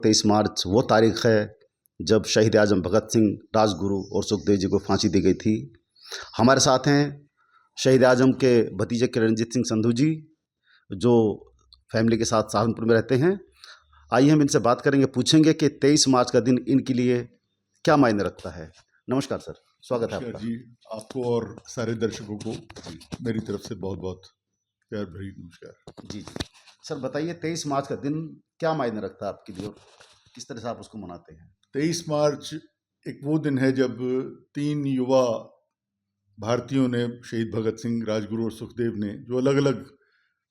23 मार्च वो तारीख है जब शहीद आजम भगत सिंह, राजगुरु और सुखदेव जी को फांसी दी गई थी। हमारे साथ हैं शहीद आजम के भतीजे किरणजीत सिंह संधू जी, जो फैमिली के साथ सहारनपुर में रहते हैं। आइए हम इनसे बात करेंगे, पूछेंगे कि 23 मार्च का दिन इनके लिए क्या मायने रखता है। नमस्कार सर, स्वागत है आपका। जी, आपको और सारे दर्शकों को मेरी तरफ से बहुत बहुत प्यार भरी नमस्कार। जी सर, बताइए 23 मार्च का दिन क्या मायने रखता है आपके लिए और किस तरह से आप उसको मनाते हैं? 23 मार्च एक वो दिन है जब 3 युवा भारतीयों ने, शहीद भगत सिंह, राजगुरु और सुखदेव ने, जो अलग अलग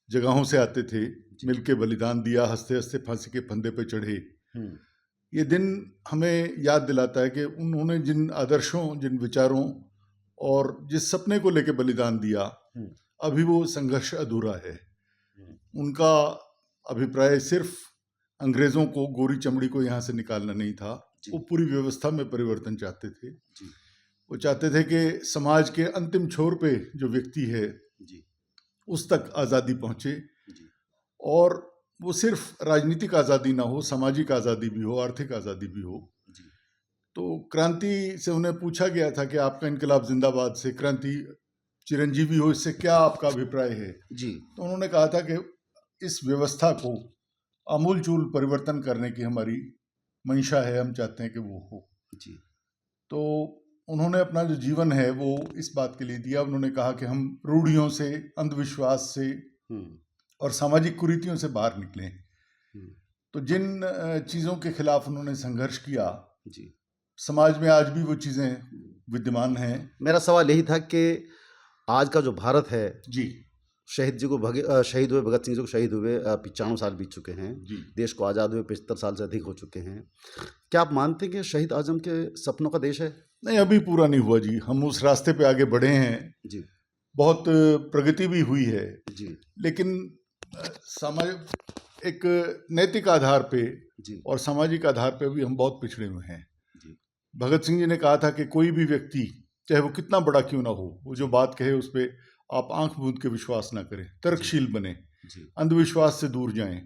जगहों से आते थे, मिलके बलिदान दिया, हंसते हंसते फांसी के फंदे पे चढ़े। ये दिन हमें याद दिलाता है कि उन्होंने जिन आदर्शों, जिन विचारों और जिस सपने को लेके बलिदान दिया, अभी वो संघर्ष अधूरा है। उनका अभिप्राय सिर्फ अंग्रेजों को, गोरी चमड़ी को यहाँ से निकालना नहीं था, वो पूरी व्यवस्था में परिवर्तन चाहते थे। वो चाहते थे कि समाज के अंतिम छोर पे जो व्यक्ति है उस तक आज़ादी पहुँचे, और वो सिर्फ राजनीतिक आज़ादी ना हो, सामाजिक आज़ादी भी हो, आर्थिक आज़ादी भी हो। तो क्रांति से उन्हें पूछा गया था कि आपका इनकलाब जिंदाबाद से क्रांति चिरंजीवी हो, इससे क्या आपका अभिप्राय है? तो उन्होंने कहा था कि इस व्यवस्था को आमूलचूल परिवर्तन करने की हमारी मंशा है, हम चाहते हैं कि वो हो। तो उन्होंने अपना जो जीवन है वो इस बात के लिए दिया। उन्होंने कहा कि हम रूढ़ियों से, अंधविश्वास से और सामाजिक कुरीतियों से बाहर निकलें। तो जिन चीज़ों के खिलाफ उन्होंने संघर्ष किया, समाज में आज भी वो चीज़ें विद्यमान हैं। मेरा सवाल यही था कि आज का जो भारत है, शहीद हुए भगत सिंह जी को शहीद हुए 95 साल बीत चुके हैं, देश को आज़ाद हुए 75 साल से अधिक हो चुके हैं। क्या आप मानते हैं कि शहीद आजम के सपनों का देश है? नहीं, अभी पूरा नहीं हुआ जी। हम उस रास्ते पे आगे बढ़े हैं, बहुत प्रगति भी हुई है, लेकिन एक नैतिक आधार पे और सामाजिक आधार पे भी हम बहुत पिछड़े हुए हैं। भगत सिंह जी ने कहा था कि कोई भी व्यक्ति, चाहे वो कितना बड़ा क्यों ना हो, वो जो बात कहे उस पर आप आंख मूंद के विश्वास ना करें, तर्कशील बने, अंधविश्वास से दूर जाएं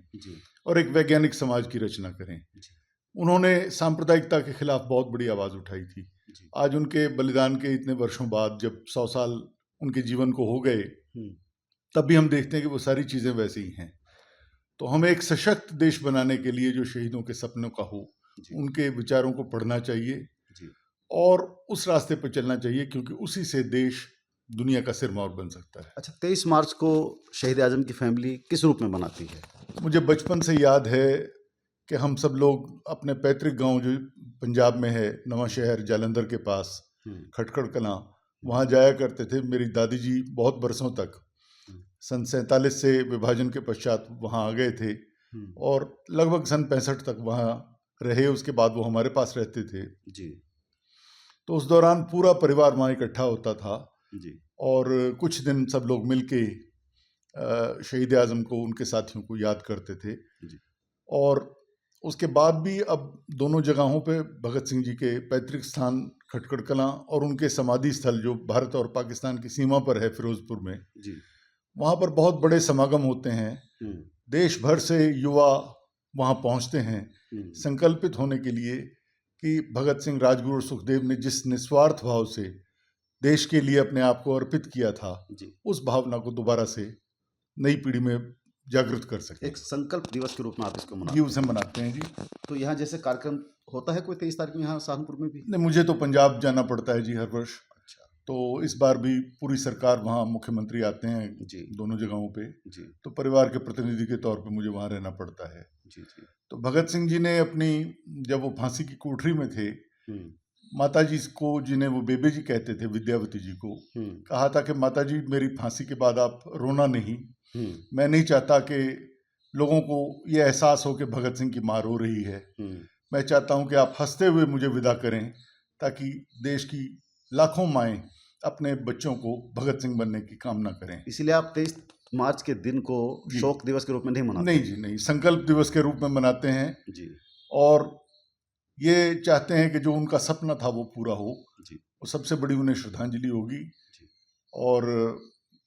और एक वैज्ञानिक समाज की रचना करें। उन्होंने सांप्रदायिकता के खिलाफ बहुत बड़ी आवाज़ उठाई थी। आज उनके बलिदान के इतने वर्षों बाद, जब 100 साल उनके जीवन को हो गए, तब भी हम देखते हैं कि वो सारी चीज़ें वैसे ही हैं। तो हमें एक सशक्त देश बनाने के लिए जो शहीदों के सपनों का हो, उनके विचारों को पढ़ना चाहिए और उस रास्ते पर चलना चाहिए, क्योंकि उसी से देश दुनिया का सिरमौर बन सकता है। अच्छा, 23 मार्च को शहीद आजम की फैमिली किस रूप में मनाती है? मुझे बचपन से याद है कि हम सब लोग अपने पैतृक गांव, जो पंजाब में है, नवा शहर जालंधर के पास, खटखड़ कलां, वहाँ जाया करते थे। मेरी दादी जी बहुत बरसों तक, सन 47 से विभाजन के पश्चात वहाँ आ गए थे और लगभग सन 65 तक वहाँ रहे। उसके बाद वो हमारे पास रहते थे। तो उस दौरान पूरा परिवार वहाँ इकट्ठा होता था और कुछ दिन सब लोग मिलके शहीद आजम को, उनके साथियों को याद करते थे। और उसके बाद भी अब दोनों जगहों पे भगत सिंह जी के पैतृक स्थान खटखड़ कलां और उनके समाधि स्थल, जो भारत और पाकिस्तान की सीमा पर है, फिरोजपुर में, वहाँ पर बहुत बड़े समागम होते हैं। देश भर से युवा वहाँ पहुँचते हैं, संकल्पित होने के लिए कि भगत सिंह, राजगुरु और सुखदेव ने जिस निस्वार्थ भाव से देश के लिए अपने आप को अर्पित किया था, उस भावना को दोबारा से नई पीढ़ी में जागृत कर सके। एक संकल्प दिवस के रूप में आप इसको मनाते हैं जी। तो यहाँ जैसे कार्यक्रम होता है कोई 23 तारीख में यहाँ सहारनपुर में भी? नहीं, मुझे तो पंजाब जाना पड़ता है जी हर वर्ष। तो इस बार भी पूरी सरकार, वहाँ मुख्यमंत्री आते हैं दोनों जगहों पे, तो परिवार के प्रतिनिधि के तौर पे मुझे वहाँ रहना पड़ता है। तो भगत सिंह जी ने अपनी, जब वो फांसी की कोठरी में थे, माता जी को, जिन्हें वो बेबे जी कहते थे, विद्यावती जी को, कहा था कि माता जी, मेरी फांसी के बाद आप रोना नहीं। मैं नहीं चाहता कि लोगों को ये एहसास हो कि भगत सिंह की माँ रो रही है। मैं चाहता हूँ कि आप हंसते हुए मुझे विदा करें, ताकि देश की लाखों माएँ अपने बच्चों को भगत सिंह बनने की कामना करें। इसलिए आप 23 मार्च के दिन को शोक दिवस के रूप में नहीं मनाते? नहीं जी, नहीं, संकल्प दिवस के रूप में मनाते हैं और ये चाहते हैं कि जो उनका सपना था वो पूरा हो। वो सबसे बड़ी उन्हें श्रद्धांजलि होगी। और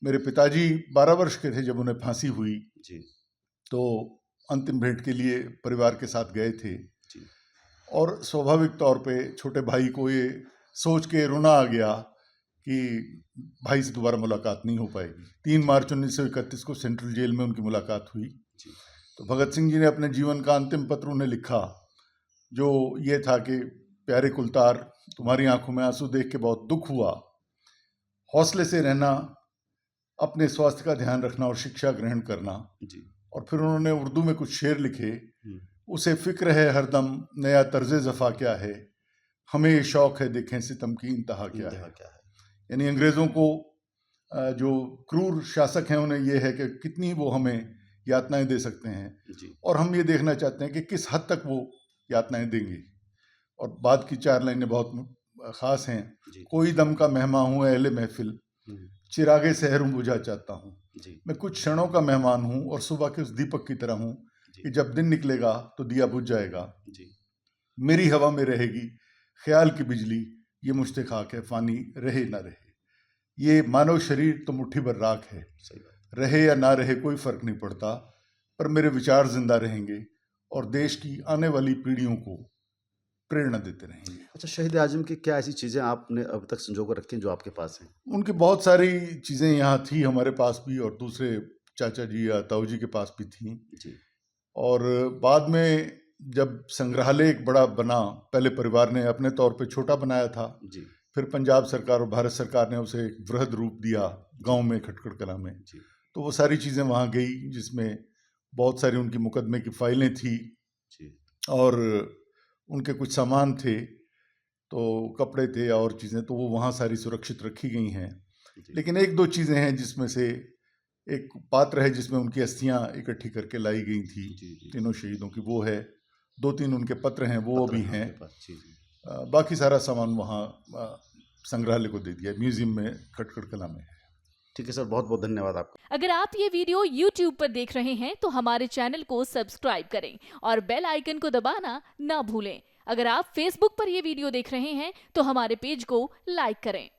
मेरे पिताजी 12 वर्ष के थे जब उन्हें फांसी हुई, तो अंतिम भेंट के लिए परिवार के साथ गए थे। जी। और स्वाभाविक तौर पे छोटे भाई को ये सोच के रोना आ गया कि भाई से दोबारा मुलाकात नहीं हो पाएगी। 3 मार्च 1931 को सेंट्रल जेल में उनकी मुलाकात हुई। जी। तो भगत सिंह जी ने अपने जीवन का अंतिम पत्र उन्हें लिखा, जो ये था कि प्यारे कुलतार, तुम्हारी आंखों में आंसू देख के बहुत दुख हुआ। हौसले से रहना, अपने स्वास्थ्य का ध्यान रखना और शिक्षा ग्रहण करना। जी। और फिर उन्होंने उर्दू में कुछ शेर लिखे, उसे फिक्र है हरदम नया तर्ज जफ़ा क्या है, हमें ये शौक है देखें सितम की इंतहा क्या है। यानी अंग्रेज़ों को जो क्रूर शासक हैं उन्हें ये है कि कितनी वो हमें यातनाएं दे सकते हैं जी। और हम ये देखना चाहते हैं कि किस हद तक वो यातनाएं देंगे। और बाद की 4 लाइनें बहुत ख़ास हैं। कोई दम का मेहमान हूँ अहले महफिल, चिरागे सहर बुझा चाहता हूँ। मैं कुछ क्षणों का मेहमान हूँ और सुबह के उस दीपक की तरह हूँ कि जब दिन निकलेगा तो दिया बुझ जाएगा। मेरी हवा में रहेगी ख्याल की बिजली, ये मुश्ते खाक है फानी रहे ना रहे। ये मानव शरीर तो मुट्ठी भर राख है, रहे या ना रहे कोई फर्क नहीं पड़ता, पर मेरे विचार जिंदा रहेंगे और देश की आने वाली पीढ़ियों को प्रेरणा देते रहेंगे। अच्छा, शहीद आजम की क्या ऐसी चीज़ें आपने अब तक संजो कर रखी हैं जो आपके पास हैं? उनकी बहुत सारी चीज़ें यहाँ थी हमारे पास भी और दूसरे चाचा जी या ताऊ जी के पास भी थी। और बाद में जब संग्रहालय एक बड़ा बना, पहले परिवार ने अपने तौर पे छोटा बनाया था, फिर पंजाब सरकार और भारत सरकार ने उसे एक वृहद रूप दिया गांव में, खटखड़ कला में। तो वो सारी चीज़ें वहाँ गई, जिसमें बहुत सारी उनकी मुकदमे की फाइलें थी और उनके कुछ सामान थे, तो कपड़े थे और चीज़ें, तो वो वहाँ सारी सुरक्षित रखी गई हैं। लेकिन 1-2 चीज़ें हैं जिसमें से एक पात्र है जिसमें उनकी अस्थियां इकट्ठी करके लाई गई थी तीनों शहीदों की, वो है। 2-3 उनके पत्र हैं, वो भी हैं। बाकी सारा सामान वहाँ संग्रहालय को दे दिया, म्यूजियम में खटखड़ कला में है। ठीक है सर, बहुत बहुत धन्यवाद आपका। अगर आप ये वीडियो YouTube पर देख रहे हैं तो हमारे चैनल को सब्सक्राइब करें और बेल आइकन को दबाना ना भूलें। अगर आप Facebook पर ये वीडियो देख रहे हैं तो हमारे पेज को लाइक करें।